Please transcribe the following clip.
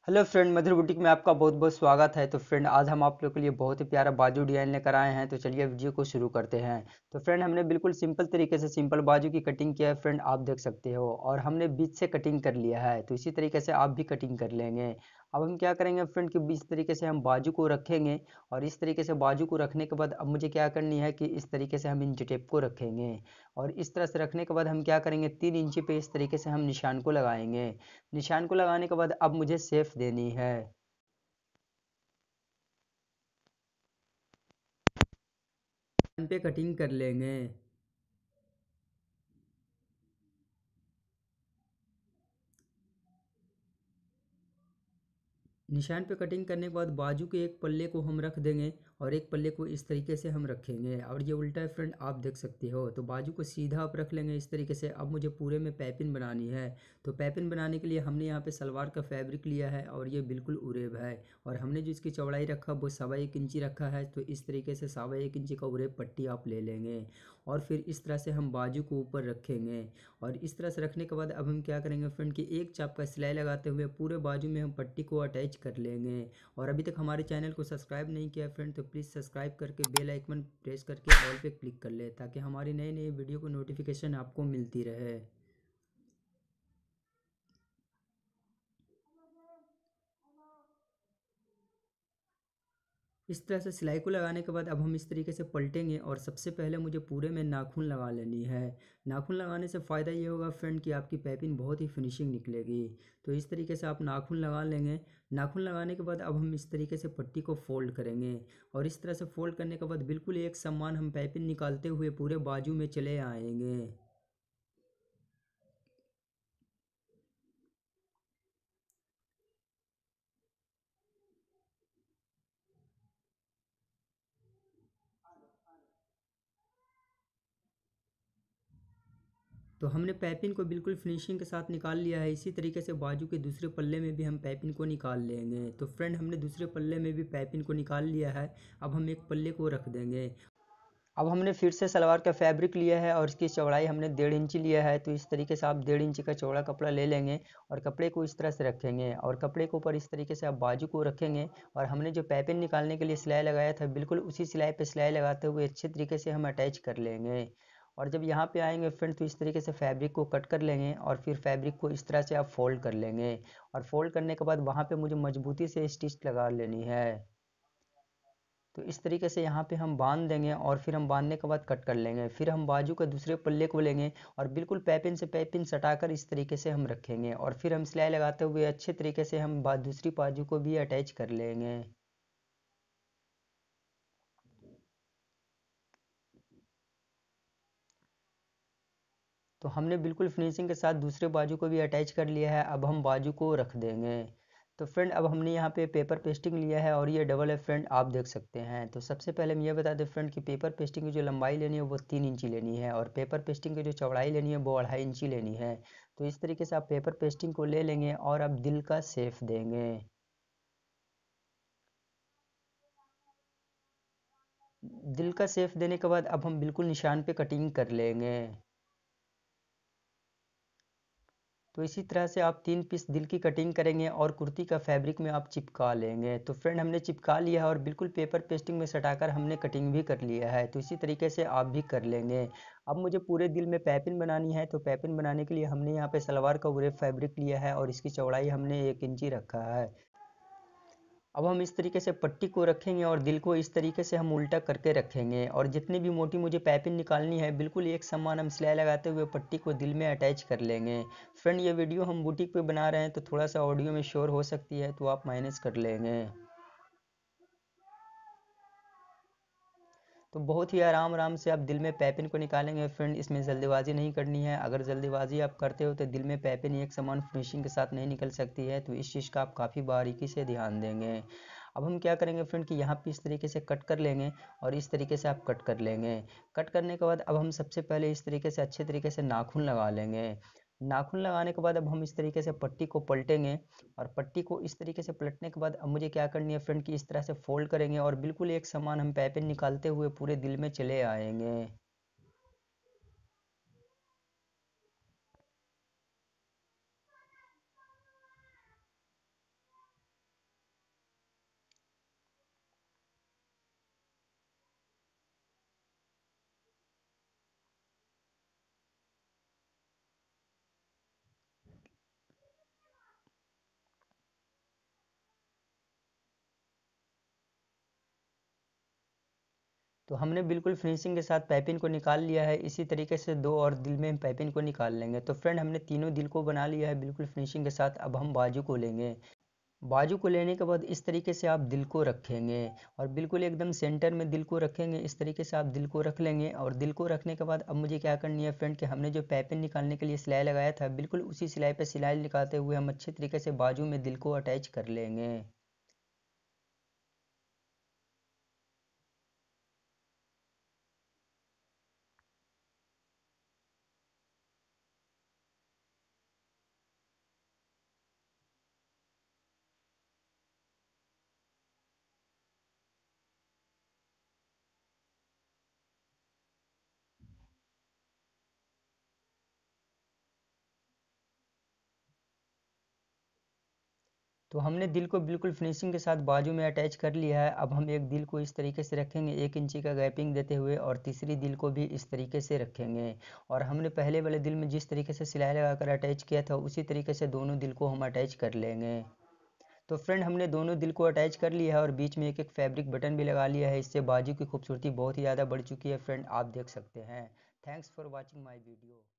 Hello friend, मधुर boutique में आपका बहुत बहुत स्वागत है। तो फ्रेंड, आज हम आप लोग के लिए बहुत ही प्यारा बाजू डिजाइन लेकर आए हैं। तो चलिए वीडियो को शुरू करते हैं। तो फ्रेंड, हमने बिल्कुल सिंपल तरीके से सिंपल बाजू की कटिंग किया है फ्रेंड, आप देख सकते हो। और हमने बीच से कटिंग कर लिया है, तो इसी तरीके से आप भी कटिंग कर लेंगे। अब हम क्या करेंगे फ्रेंड कि इस तरीके से हम बाजू को रखेंगे। और इस तरीके से बाजू को रखने के बाद अब मुझे क्या करनी है कि इस तरीके से हम इंच टेप को रखेंगे। और इस तरह से रखने के बाद हम क्या करेंगे, 3 इंची पे इस तरीके से हम निशान को लगाएंगे। निशान को लगाने के बाद अब मुझे शेप देनी है। पे कटिंग कर लेंगे। निशान पे कटिंग करने के बाद बाजू के एक पल्ले को हम रख देंगे और एक पल्ले को इस तरीके से हम रखेंगे। और ये उल्टा है फ्रेंड, आप देख सकते हो। तो बाजू को सीधा आप रख लेंगे इस तरीके से। अब मुझे पूरे में पैपिन बनानी है। तो पैपिन बनाने के लिए हमने यहाँ पे सलवार का फैब्रिक लिया है और ये बिल्कुल उरेब है। और हमने जो इसकी चौड़ाई रखा वो 1.25 इंची रखा है। तो इस तरीके से 1.25 इंची का उरेब पट्टी आप ले लेंगे। और फिर इस तरह से हम बाजू को ऊपर रखेंगे। और इस तरह से रखने के बाद अब हम क्या करेंगे फ्रेंड कि एक चाप का सिलाई लगाते हुए पूरे बाजू में हम पट्टी को अटैच कर लेंगे। और अभी तक हमारे चैनल को सब्सक्राइब नहीं किया फ्रेंड, तो प्लीज़ सब्सक्राइब करके बेल आइकन प्रेस करके ऑल पे क्लिक कर ले, ताकि हमारी नई नई वीडियो को नोटिफिकेशन आपको मिलती रहे। इस तरह से सिलाई को लगाने के बाद अब हम इस तरीके से पलटेंगे। और सबसे पहले मुझे पूरे में नाखून लगा लेनी है। नाखून लगाने से फ़ायदा ये होगा फ्रेंड कि आपकी पैपिंग बहुत ही फिनिशिंग निकलेगी। तो इस तरीके से आप नाखून लगा लेंगे। नाखून लगाने के बाद अब हम इस तरीके से पट्टी को फोल्ड करेंगे। और इस तरह से फोल्ड करने के बाद बिल्कुल एक समान हम पैपिंग निकालते हुए पूरे बाजू में चले आएंगे। तो हमने पाइपिंग को बिल्कुल फिनिशिंग के साथ निकाल लिया है। इसी तरीके से बाजू के दूसरे पल्ले में भी हम पाइपिंग को निकाल लेंगे। तो फ्रेंड, हमने दूसरे पल्ले में भी पाइपिंग को निकाल लिया है। अब हम एक पल्ले को रख देंगे। अब हमने फिर से सलवार का फैब्रिक लिया है और इसकी चौड़ाई हमने 1.5 इंची लिया है। तो इस तरीके से आप 1.5 इंची का चौड़ा कपड़ा ले लेंगे। और कपड़े को इस तरह से रखेंगे और कपड़े के ऊपर इस तरीके से आप बाजू को रखेंगे। और हमने जो पाइपिंग निकालने के लिए सिलाई लगाया था, बिल्कुल उसी सिलाई पे सिलाई लगाते हुए अच्छे तरीके से हम अटैच कर लेंगे। और जब यहाँ पे आएंगे फ्रेंड, तो इस तरीके से फैब्रिक को कट कर लेंगे और फिर फैब्रिक को इस तरह से आप फोल्ड कर लेंगे। और फोल्ड करने के बाद वहाँ पे मुझे मजबूती से स्टिच लगा लेनी है। तो इस तरीके से यहाँ पे हम बांध देंगे और फिर हम बांधने के बाद कट कर लेंगे। फिर हम बाजू के दूसरे पल्ले को लेंगे और बिल्कुल पैपिन से पैपिन सटाकर इस तरीके से हम रखेंगे। और फिर हम सिलाई लगाते हुए अच्छे तरीके से हम दूसरी बाजू को भी अटैच कर लेंगे। तो हमने बिल्कुल फिनिशिंग के साथ दूसरे बाजू को भी अटैच कर लिया है। अब हम बाजू को रख देंगे। तो फ्रेंड, अब हमने यहाँ पे पेपर पेस्टिंग लिया है और ये डबल है फ्रेंड, आप देख सकते हैं। तो सबसे पहले हम ये बता दें फ्रेंड कि पेपर पेस्टिंग की जो लंबाई लेनी है वो 3 इंची लेनी है। और पेपर पेस्टिंग की जो चौड़ाई लेनी है वो 2.5 इंची लेनी है। तो इस तरीके से आप पेपर पेस्टिंग को ले लेंगे और अब दिल का शेप देंगे। दिल का शेप देने के बाद अब हम बिल्कुल निशान पे कटिंग कर लेंगे। तो इसी तरह से आप 3 पीस दिल की कटिंग करेंगे और कुर्ती का फैब्रिक में आप चिपका लेंगे। तो फ्रेंड, हमने चिपका लिया है और बिल्कुल पेपर पेस्टिंग में सटाकर हमने कटिंग भी कर लिया है। तो इसी तरीके से आप भी कर लेंगे। अब मुझे पूरे दिल में पैपिन बनानी है। तो पैपिन बनाने के लिए हमने यहाँ पे सलवार का पूरे फैब्रिक लिया है और इसकी चौड़ाई हमने 1 इंची रखा है। अब हम इस तरीके से पट्टी को रखेंगे और दिल को इस तरीके से हम उल्टा करके रखेंगे। और जितनी भी मोटी मुझे पाइपिंग निकालनी है, बिल्कुल एक समान हम सिलाई लगाते हुए पट्टी को दिल में अटैच कर लेंगे। फ्रेंड, ये वीडियो हम बुटीक पे बना रहे हैं तो थोड़ा सा ऑडियो में शोर हो सकती है, तो आप माइनस कर लेंगे। तो बहुत ही आराम आराम से आप दिल में पैपिन को निकालेंगे फ्रेंड, इसमें जल्दीबाजी नहीं करनी है। अगर जल्दीबाजी आप करते हो तो दिल में पैपिन एक समान फिनिशिंग के साथ नहीं निकल सकती है। तो इस चीज़ का आप काफ़ी बारीकी से ध्यान देंगे। अब हम क्या करेंगे फ्रेंड कि यहाँ पे इस तरीके से कट कर लेंगे और इस तरीके से आप कट कर लेंगे। कट करने के बाद अब हम सबसे पहले इस तरीके से अच्छे तरीके से नाखून लगा लेंगे। नाखून लगाने के बाद अब हम इस तरीके से पट्टी को पलटेंगे। और पट्टी को इस तरीके से पलटने के बाद अब मुझे क्या करनी है फ्रेंड कि इस तरह से फोल्ड करेंगे और बिल्कुल एक समान हम पैपिन निकालते हुए पूरे दिल में चले आएंगे। तो हमने बिल्कुल फिनिशिंग के साथ पाइपिंग को निकाल लिया है। इसी तरीके से दो और दिल में हम पाइपिंग को निकाल लेंगे। तो फ्रेंड हमने तीनों दिल को बना लिया है बिल्कुल फिनिशिंग के साथ। अब हम बाजू को लेंगे। बाजू को लेने के बाद इस तरीके से आप दिल को रखेंगे और बिल्कुल एकदम सेंटर में दिल को रखेंगे। इस तरीके से आप दिल को रख लेंगे और दिल को रखने के बाद अब मुझे क्या करनी है फ्रेंड कि हमने जो पाइपिंग निकालने के लिए सिलाई लगाया था बिल्कुल उसी सिलाई पे सिलाई लगाते हुए हम अच्छे तरीके से बाजू में दिल को अटैच कर लेंगे। तो हमने दिल को बिल्कुल फिनिशिंग के साथ बाजू में अटैच कर लिया है। अब हम एक दिल को इस तरीके से रखेंगे 1 इंची का गैपिंग देते हुए और तीसरी दिल को भी इस तरीके से रखेंगे। और हमने पहले वाले दिल में जिस तरीके से सिलाई लगाकर अटैच किया था उसी तरीके से दोनों दिल को हम अटैच कर लेंगे। तो फ्रेंड हमने दोनों दिल को अटैच कर लिया है और बीच में एक एक फैब्रिक बटन भी लगा लिया है। इससे बाजू की खूबसूरती बहुत ही ज़्यादा बढ़ चुकी है फ्रेंड, आप देख सकते हैं। Thanks for watching my video.